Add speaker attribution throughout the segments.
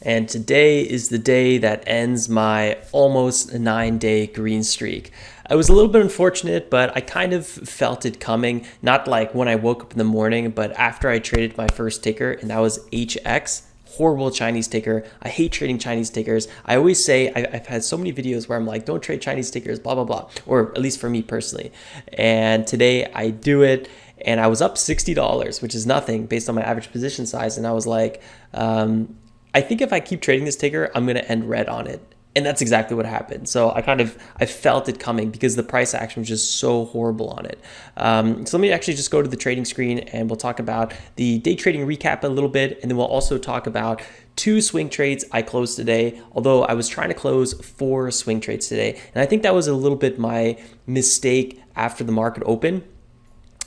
Speaker 1: and today is the day that ends my almost 9-day green streak. I was a little bit unfortunate, but I kind of felt it coming, not like when I woke up in the morning, but after I traded my first ticker, and that was HX. Horrible Chinese ticker. I hate trading Chinese tickers. I always say, I've had so many videos where I'm like, don't trade Chinese tickers, blah, blah, blah, or at least for me personally. And today I do it, and I was up $60, which is nothing based on my average position size. And I was like, I think if I keep trading this ticker, I'm going to end red on it. And that's exactly what happened. So I felt it coming because the price action was just so horrible on it. So let me actually just go to the trading screen and we'll talk about the day trading recap a little bit. And then we'll also talk about 2 swing trades I closed today, although I was trying to close 4 swing trades today. And I think that was a little bit my mistake after the market opened.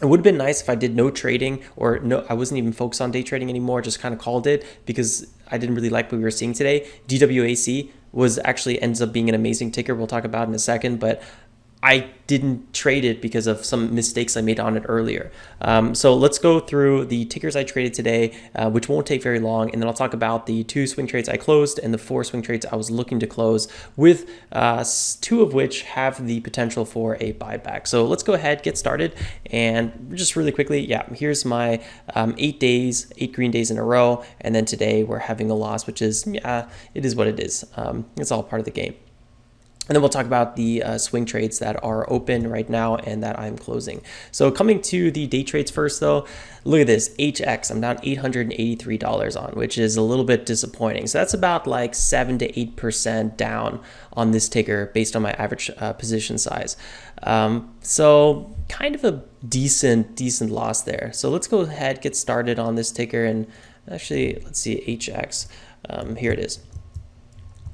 Speaker 1: It would have been nice if I did no trading, or no, I wasn't even focused on day trading anymore, just kind of called it because I didn't really like what we were seeing today. DWAC ends up being an amazing ticker we'll talk about in a second, but I didn't trade it because of some mistakes I made on it earlier. So let's go through the tickers I traded today, which won't take very long. And then I'll talk about the 2 swing trades I closed and the 4 swing trades I was looking to close, with 2 of which have the potential for a buyback. So let's go ahead, get started. And just really quickly, here's my 8 green days in a row. And then today we're having a loss, which is, it is what it is. It's all part of the game. And then we'll talk about the swing trades that are open right now and that I'm closing. So coming to the day trades first though, look at this, HX, I'm down $883 on, which is a little bit disappointing. So that's about like 7 to 8% down on this ticker based on my average position size. So kind of a decent loss there. So let's go ahead, get started on this ticker, and actually, let's see, HX, here it is.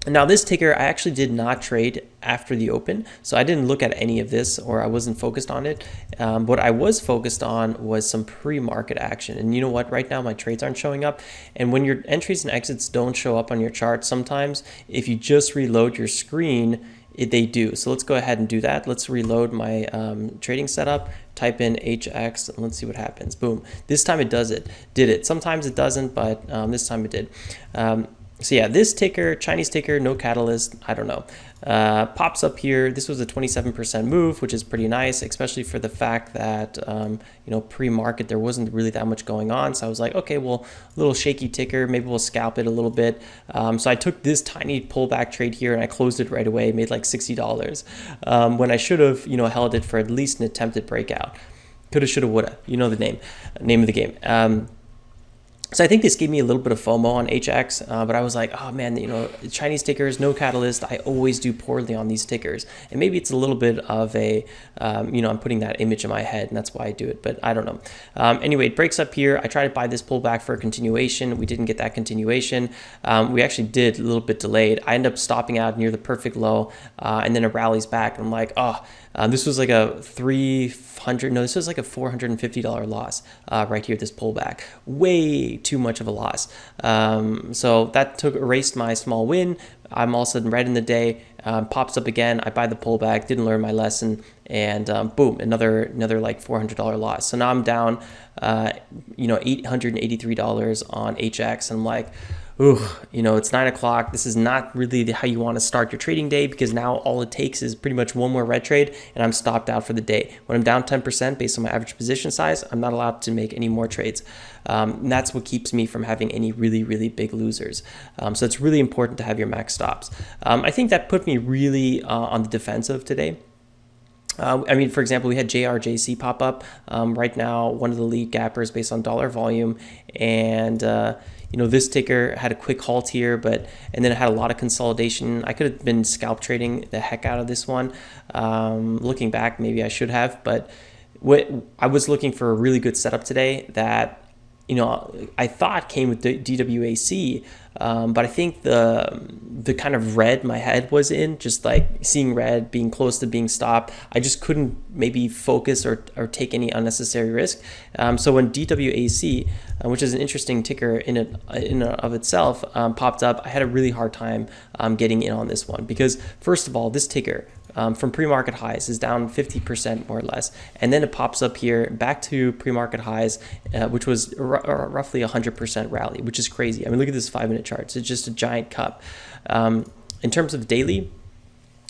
Speaker 1: Now this ticker, I actually did not trade after the open, so I didn't look at any of this, or I wasn't focused on it. What I was focused on was some pre-market action. And you know what, right now my trades aren't showing up. And when your entries and exits don't show up on your chart, sometimes if you just reload your screen, they do. So let's go ahead and do that. Let's reload my trading setup, type in HX, and let's see what happens. Boom. This time it did it. Sometimes it doesn't, but this time it did. So yeah, this ticker, Chinese ticker, no catalyst, I don't know, pops up here. This was a 27% move, which is pretty nice, especially for the fact that, pre-market, there wasn't really that much going on. So I was like, okay, well, a little shaky ticker, maybe we'll scalp it a little bit. So I took this tiny pullback trade here and I closed it right away, made like $60, when I should have, held it for at least an attempted breakout. Coulda, shoulda, woulda, you know the name of the game. So I think this gave me a little bit of FOMO on HX, but I was like, oh man, Chinese tickers, no catalyst. I always do poorly on these tickers. And maybe it's a little bit of a, I'm putting that image in my head and that's why I do it, but I don't know. Anyway, it breaks up here. I tried to buy this pullback for a continuation. We didn't get that continuation. We actually did a little bit delayed. I ended up stopping out near the perfect low, and then it rallies back. And I'm like, this was like a this was like a $450 loss right here, this pullback. Way too much of a loss. So that erased my small win. I'm all of a sudden red in the day, pops up again. I buy the pullback, didn't learn my lesson, and boom, another like $400 loss. So now I'm down, $883 on HX, and I'm like, ooh, it's 9 o'clock. This is not really how you want to start your trading day, because now all it takes is pretty much one more red trade and I'm stopped out for the day. When I'm down 10% based on my average position size, I'm not allowed to make any more trades. And that's what keeps me from having any really, really big losers. So it's really important to have your max stops. I think that put me really on the defensive today. For example, we had JRJC pop up right now, one of the lead gappers based on dollar volume, and this ticker had a quick halt here, and then it had a lot of consolidation. I could have been scalp trading the heck out of this one. Looking back, maybe I should have, but I was looking for a really good setup today that I thought came with the DWAC, but I think the kind of red my head was in, just like seeing red, being close to being stopped, I just couldn't maybe focus or take any unnecessary risk. So when DWAC, which is an interesting ticker in and of itself, popped up, I had a really hard time getting in on this one, because first of all, this ticker, from pre-market highs is down 50% more or less, and then it pops up here back to pre-market highs, which was roughly 100% rally, which is crazy. I mean, look at this 5-minute chart. It's just a giant cup. In terms of daily,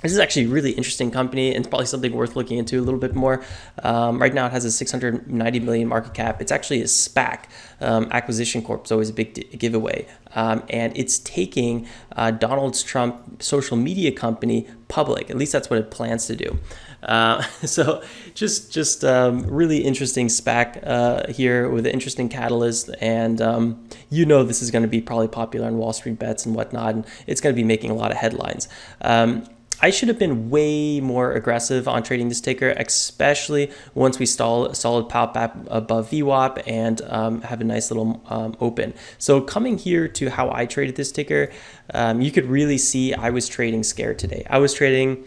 Speaker 1: this is actually a really interesting company and it's probably something worth looking into a little bit more. Right now it has a 690 million market cap. It's actually a SPAC. Acquisition Corp is always a big giveaway. And it's taking Donald Trump social media company public. At least that's what it plans to do. So just really interesting SPAC here with an interesting catalyst. And this is going to be probably popular on Wall Street bets and whatnot. And it's going to be making a lot of headlines. I should have been way more aggressive on trading this ticker, especially once we stall a solid pop up above VWAP and have a nice little open. So coming here to how I traded this ticker, you could really see I was trading scared today. I was trading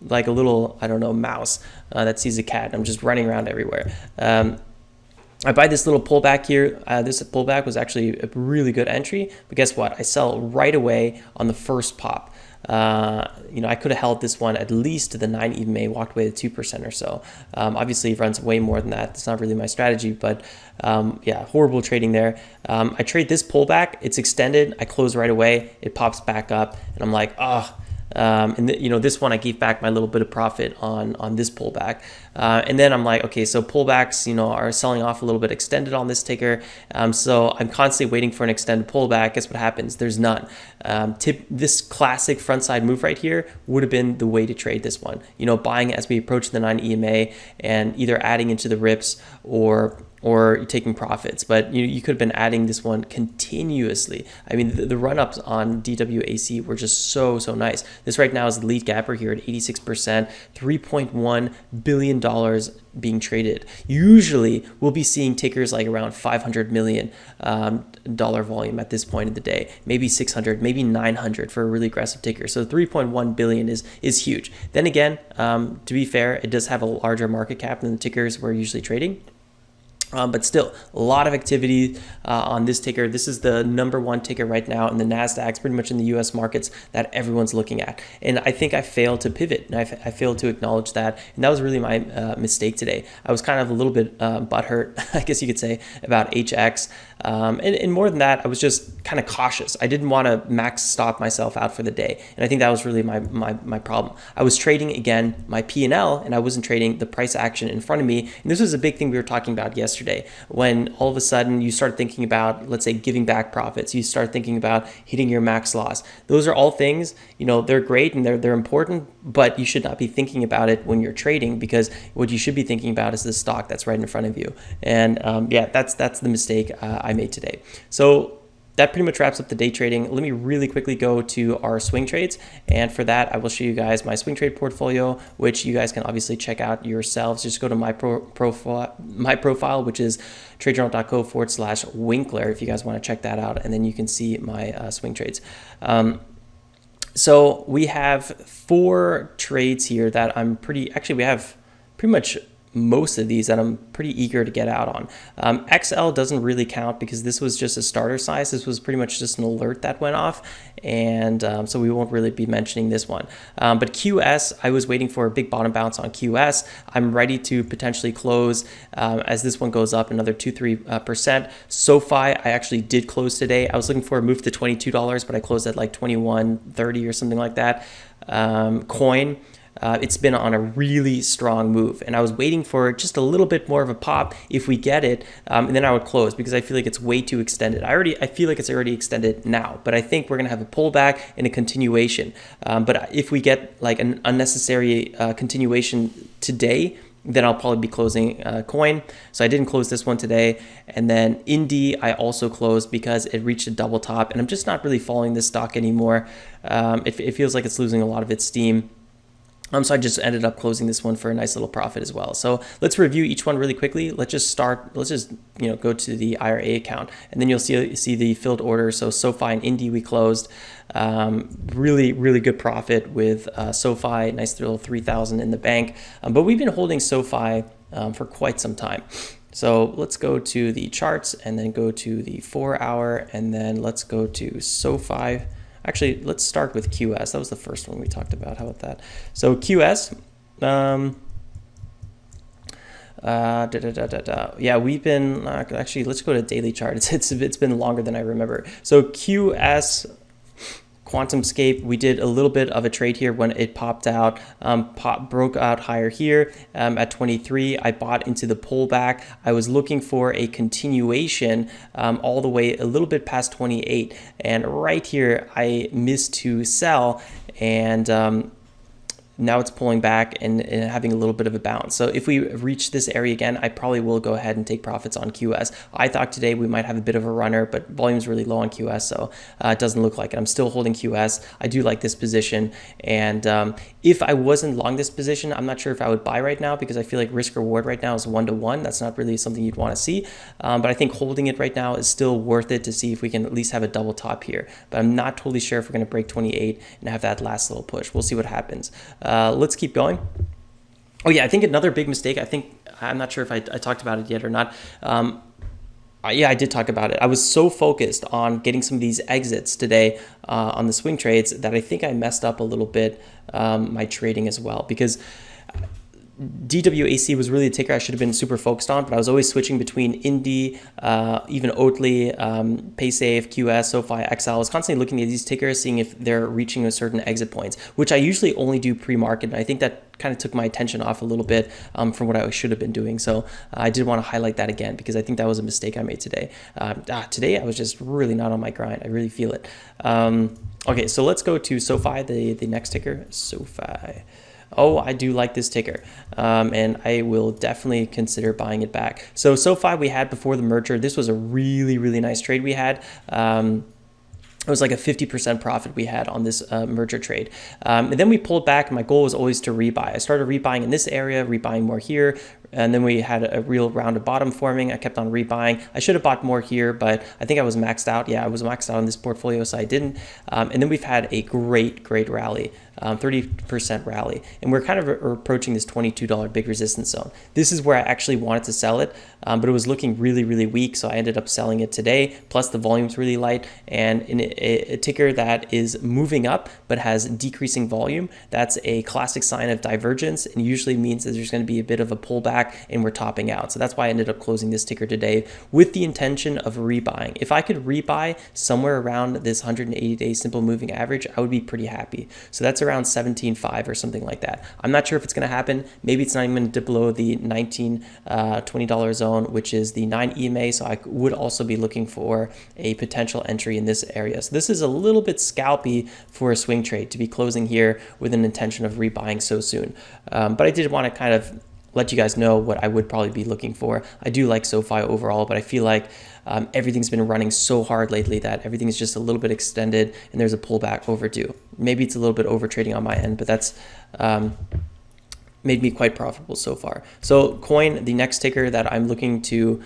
Speaker 1: like a little, I don't know, mouse that sees a cat. I'm just running around everywhere. I buy this little pullback here. This pullback was actually a really good entry, but guess what? I sell right away on the first pop. I could have held this one at least to the 9 EMA, walked away to 2% or so. Obviously, it runs way more than that. It's not really my strategy, but horrible trading there. I trade this pullback. It's extended. I close right away. It pops back up, and I'm like, this one I gave back my little bit of profit on this pullback, and then I'm like, okay, so pullbacks are selling off a little bit extended on this ticker, so I'm constantly waiting for an extended pullback. Guess what happens? There's none. This classic front side move right here would have been the way to trade this one, buying as we approach the 9 EMA and either adding into the rips or taking profits. But you could have been adding this one continuously. I mean, the run-ups on DWAC were just so nice. This right now is the lead gapper here at 86%, $3.1 billion being traded. Usually we'll be seeing tickers like around $500 million dollar volume at this point of the day, maybe 600, maybe 900 for a really aggressive ticker. So 3.1 billion is huge. Then again, to be fair, it does have a larger market cap than the tickers we're usually trading. But still, a lot of activity on this ticker. This is the #1 ticker right now in the NASDAQ, pretty much in the US markets that everyone's looking at. And I think I failed to pivot, and I failed to acknowledge that. And that was really my mistake today. I was kind of a little bit butthurt, I guess you could say, about HX. And more than that, I was just kind of cautious. I didn't want to max stop myself out for the day. And I think that was really my problem. I was trading, again, my P&L, and I wasn't trading the price action in front of me. And this was a big thing we were talking about yesterday, when all of a sudden you start thinking about, let's say, giving back profits. You start thinking about hitting your max loss. Those are all things, they're great and they're important, but you should not be thinking about it when you're trading, because what you should be thinking about is the stock that's right in front of you. And that's the mistake I made today. So that pretty much wraps up the day trading. Let me really quickly go to our swing trades. And for that, I will show you guys my swing trade portfolio, which you guys can obviously check out yourselves. Just go to my profile, which is tradejournal.co/Winkler, if you guys want to check that out. And then you can see my swing trades. So we have 4 trades here that we have pretty much most of these that I'm pretty eager to get out on. XL doesn't really count because this was just a starter size. This was pretty much just an alert that went off, and so we won't really be mentioning this one. But QS, I was waiting for a big bottom bounce on QS. I'm ready to potentially close as this one goes up another 2-3%. SOFI, I actually did close today. I was looking for a move to $22, but I closed at like $21.30 or something like that. Coin, it's been on a really strong move, and I was waiting for just a little bit more of a pop if we get it, and then I would close, because I feel like it's way too extended. I feel like it's already extended now, but I think we're gonna have a pullback and a continuation. But if we get like an unnecessary continuation today, then I'll probably be closing coin. So I didn't close this one today. And then INDI, I also closed because it reached a double top, and I'm just not really following this stock anymore. It feels like it's losing a lot of its steam. So I just ended up closing this one for a nice little profit as well. So let's review each one really quickly. Let's just go to the IRA account, and then you'll see the filled order. So SOFI and INDI we closed. Really good profit with SOFI, nice little 3,000 in the bank. But we've been holding SOFI for quite some time. So let's go to the charts and then go to the 4 hour, and then let's go to SOFI. Actually, let's start with QS. That was the first one we talked about. How about that? So QS, yeah, we've been actually, let's go to daily chart. It's been longer than I remember. So QS, QuantumScape, we did a little bit of a trade here when it popped out, broke out higher here at 23. I bought into the pullback. I was looking for a continuation all the way a little bit past 28, and right here I missed to sell, and now it's pulling back and having a little bit of a bounce. So if we reach this area again, I probably will go ahead and take profits on QS. I thought today we might have a bit of a runner, but volume's really low on QS, so it doesn't look like it. I'm still holding QS. I do like this position, and if I wasn't long this position, I'm not sure if I would buy right now, because I feel like risk reward right now is 1-to-1. That's not really something you'd want to see, but I think holding it right now is still worth it to see if we can at least have a double top here. But I'm not totally sure if we're going to break 28 and have that last little push. We'll see what happens. Let's keep going. Oh yeah, I think another big mistake, I'm not sure if I talked about it yet or not. Yeah, I did talk about it. I was so focused on getting some of these exits today on the swing trades that I think I messed up a little bit my trading as well, because DWAC was really a ticker I should have been super focused on, but I was always switching between INDI, even Oatly, PaySafe, QS, SOFI, XL. I was constantly looking at these tickers, seeing if they're reaching a certain exit points, which I usually only do pre-market. And I think that kind of took my attention off a little bit from what I should have been doing. So I did want to highlight that again, because I think that was a mistake I made today. Today I was just really not on my grind. I really feel it. Okay, so let's go to SOFI, the next ticker, SOFI. Oh, I do like this ticker, and I will definitely consider buying it back. So SOFI we had before the merger. This was a really, really nice trade we had. It was like a 50% profit we had on this merger trade. And then we pulled back, and my goal was always to rebuy. I started rebuying in this area, rebuying more here, and then we had a real round of bottom forming. I kept on rebuying. I should have bought more here, but I think I was maxed out. Yeah, I was maxed out on this portfolio, so I didn't. And then we've had a great rally, 30% rally. And we're kind of approaching this $22 big resistance zone. This is where I actually wanted to sell it, but it was looking really, really weak, so I ended up selling it today. Plus the volume's really light, and in a ticker that is moving up but has decreasing volume, that's a classic sign of divergence, and usually means that there's going to be a bit of a pullback and we're topping out. So that's why I ended up closing this ticker today with the intention of rebuying. If I could rebuy somewhere around this 180-day simple moving average, I would be pretty happy. So that's around 17.5 or something like that. I'm not sure if it's going to happen. Maybe it's not even going to dip below the $19-20 zone, which is the 9 EMA. So I would also be looking for a potential entry in this area. So this is a little bit scalpy for a swing trade to be closing here with an intention of rebuying so soon. But I did want to kind of let you guys know what I would probably be looking for. I do like SOFI overall, but I feel like everything's been running so hard lately that everything is just a little bit extended and there's a pullback overdue. Maybe it's a little bit over trading on my end, but that's made me quite profitable so far. So coin, the next ticker that I'm looking to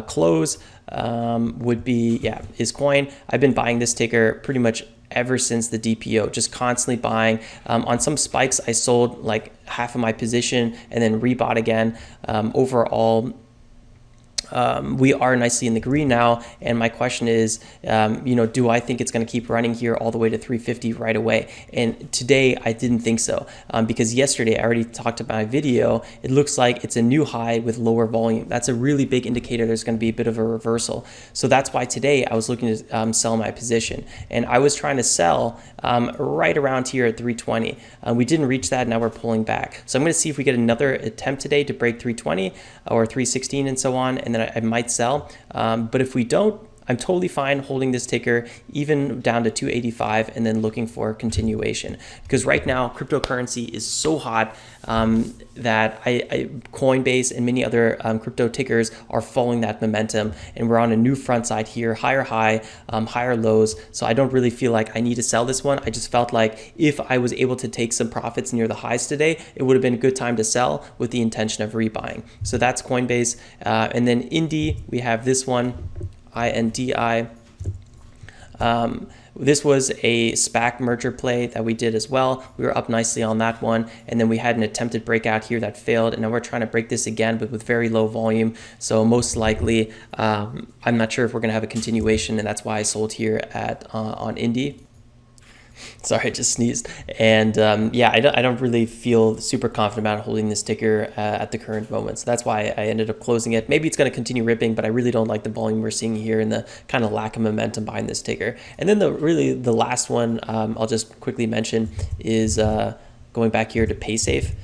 Speaker 1: close would be, is coin. I've been buying this ticker pretty much ever since the DPO, just constantly buying. On some spikes, I sold like half of my position and then rebought again. Overall, we are nicely in the green now, and my question is, do I think it's going to keep running here all the way to 350 right away? And today I didn't think so, because yesterday I already talked about my video. It looks like it's a new high with lower volume. That's a really big indicator there's going to be a bit of a reversal. So that's why today I was looking to sell my position, and I was trying to sell right around here at 320. We didn't reach that. Now we're pulling back. So I'm going to see if we get another attempt today to break 320 or 316 and so on, and then I might sell. But if we don't, I'm totally fine holding this ticker even down to 285 and then looking for continuation, because right now cryptocurrency is so hot that Coinbase and many other crypto tickers are following that momentum, and we're on a new front side here, higher high, higher lows. So I don't really feel like I need to sell this one. I just felt like if I was able to take some profits near the highs today, it would have been a good time to sell with the intention of rebuying. So that's Coinbase. And then INDI, we have this one, INDI. This was a SPAC merger play that we did as well. We were up nicely on that one, and then we had an attempted breakout here that failed, and now we're trying to break this again, but with very low volume. So most likely, I'm not sure if we're going to have a continuation, and that's why I sold here at on INDI. Sorry, I just sneezed. And yeah, I don't really feel super confident about holding this ticker at the current moment. So that's why I ended up closing it. Maybe it's going to continue ripping, but I really don't like the volume we're seeing here and the kind of lack of momentum behind this ticker. And then the last one I'll just quickly mention is going back here to PaySafe.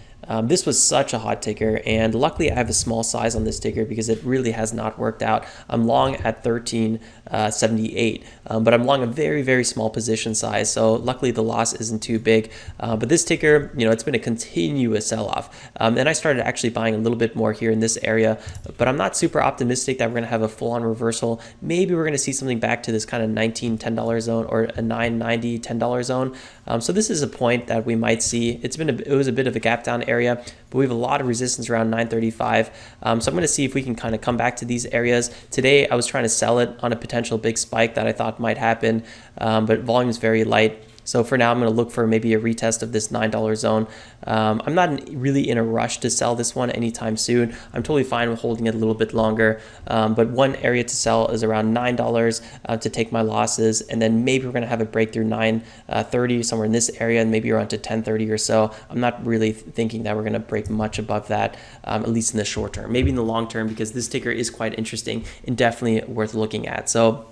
Speaker 1: This was such a hot ticker, and luckily I have a small size on this ticker because it really has not worked out. I'm long at 1378, but I'm long a very, very small position size, so luckily the loss isn't too big. But this ticker, it's been a continuous sell-off. And I started actually buying a little bit more here in this area, but I'm not super optimistic that we're going to have a full-on reversal. Maybe we're going to see something back to this kind of $19, $10 zone or a $9.90, $10 zone. So this is a point that we might see. It was a bit of a gap down area, but we have a lot of resistance around 935. So I'm going to see if we can kind of come back to these areas. Today, I was trying to sell it on a potential big spike that I thought might happen, but volume is very light. So for now, I'm going to look for maybe a retest of this $9 zone. I'm not really in a rush to sell this one anytime soon. I'm totally fine with holding it a little bit longer. But one area to sell is around $9 to take my losses. And then maybe we're going to have a breakthrough 930 somewhere in this area and maybe around to 1030 or so. I'm not really thinking that we're going to break much above that, at least in the short term. Maybe in the long term, because this ticker is quite interesting and definitely worth looking at. So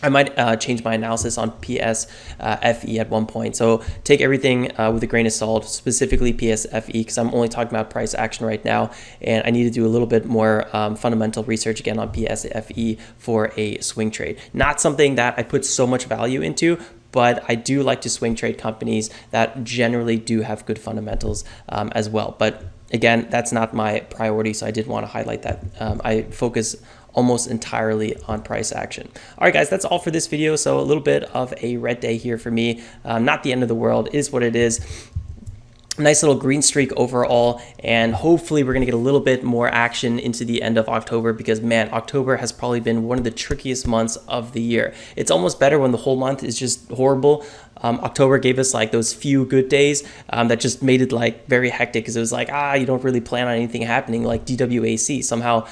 Speaker 1: I might change my analysis on PSFE at one point. So take everything with a grain of salt, specifically PSFE, because I'm only talking about price action right now. And I need to do a little bit more fundamental research again on PSFE for a swing trade. Not something that I put so much value into, but I do like to swing trade companies that generally do have good fundamentals as well. But again, that's not my priority, so I did want to highlight that. I focus almost entirely on price action. All right, guys, that's all for this video. So a little bit of a red day here for me. Not the end of the world, it is what it is. Nice little green streak overall, and hopefully we're going to get a little bit more action into the end of October, because man, October has probably been one of the trickiest months of the year. It's almost better when the whole month is just horrible. October gave us like those few good days that just made it like very hectic, because it was like, you don't really plan on anything happening, like DWAC. Somehow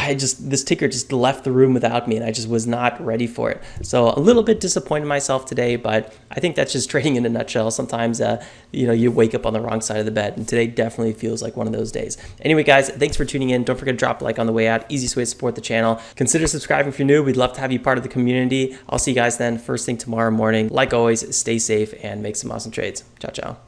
Speaker 1: this ticker just left the room without me, and I just was not ready for it. So a little bit disappointed in myself today, but I think that's just trading in a nutshell. Sometimes, you wake up on the wrong side of the bed, and today definitely feels like one of those days. Anyway, guys, thanks for tuning in. Don't forget to drop a like on the way out. Easiest way to support the channel. Consider subscribing if you're new. We'd love to have you part of the community. I'll see you guys then first thing tomorrow morning. Like always, stay safe and make some awesome trades. Ciao, ciao.